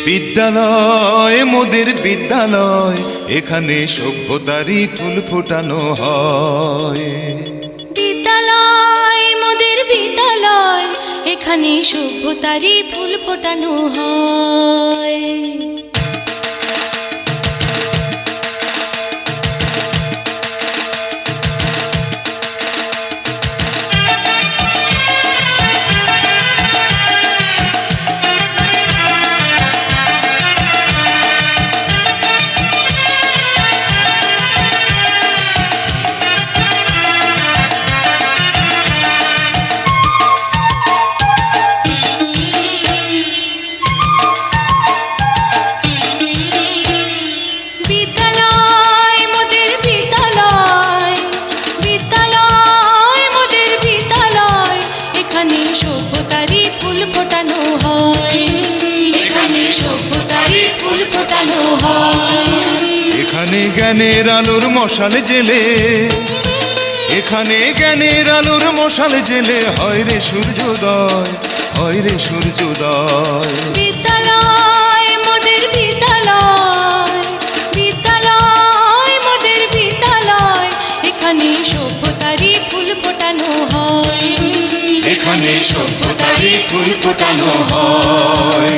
বিদ্যালয় মোদের বিদ্যালয়, এখানে সভ্যতারই ফুল ফোটানো হয়। বিদ্যালয় মোদের বিদ্যালয়, এখানে সভ্যতারই ফুল ফোটানো হয়। এখানে জ্ঞানের আলোর মশাল জেলে, এখানে জ্ঞানের আলোর মশাল জেলে হয় রে সূর্যোদয়, হয় রে সূর্যোদয়। বিদ্যালয় মোদের বিদ্যালয়, বিদ্যালয় মোদের বিদ্যালয়, এখানে সভ্যতারই ফুল ফোটানো হয়। এখানে সভ্যতারই ফুল ফোটানো হয়।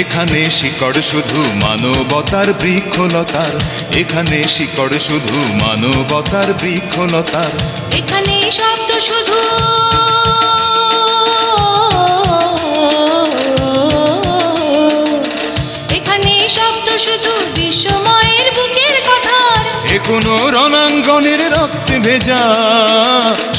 এখানে শিকড় শুধু মানবতার বৃক্ষলতার, এখানে শিকড় শুধু মানবতার বৃক্ষলতার। এখানে শব্দ শুধু এখানে শব্দ শুধু বিশ্বময়ের বুকের কথা। এ কোনো রণাঙ্গনের রক্তে ভেজা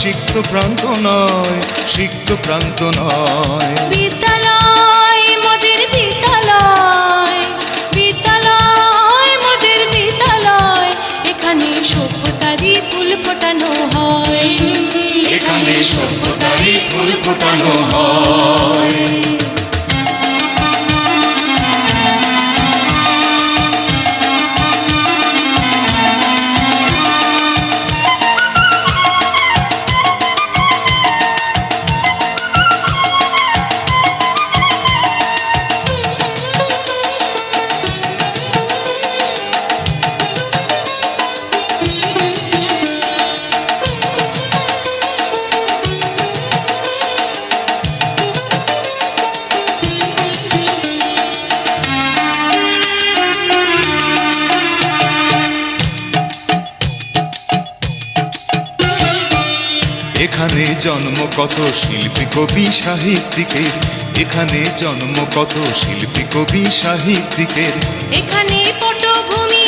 সিক্ত প্রান্ত নয়, সিক্ত প্রান্ত নয়। বিদ্যালয় মোদের বিদ্যালয়, বিদ্যালয় মোদের বিদ্যালয়, এখানে সভ্যতারই ফুল ফোটানো হয়। এখানে সভ্যতারই ফুল ফোটানো হয়। এখানে জন্ম কত শিল্পী কবি সাহিত্যিকের, এখানে জন্ম কত শিল্পী কবি সাহিত্যিকের। এখানে পটভূমি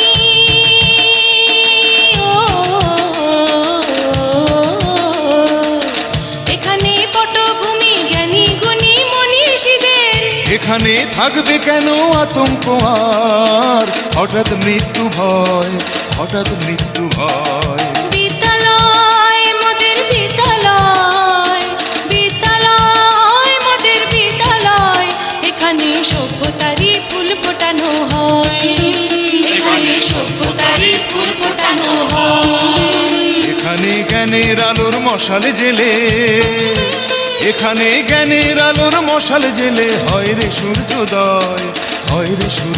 এখানে পটভূমি জ্ঞানী গুণী মনীষীদের। এখানে থাকবে কেন আতঙ্ক আর হঠাৎ মৃত্যু ভয়, হঠাৎ মৃত্যু ভয়। বিদ্যালয় মোদের বিদ্যালয়, বিদ্যালয় মোদের বিদ্যালয়, এখানে সভ্যতারই ফুল ফোটানো হয়। এখানে সভ্যতারই ফুল ফোটানো হয়। এখানে জ্ঞানের আলোর মশাল জেলে, এখানে জ্ঞানের আলোর মশাল জেলে হয় রে সূর্যোদয়, হয় রে সূর্য।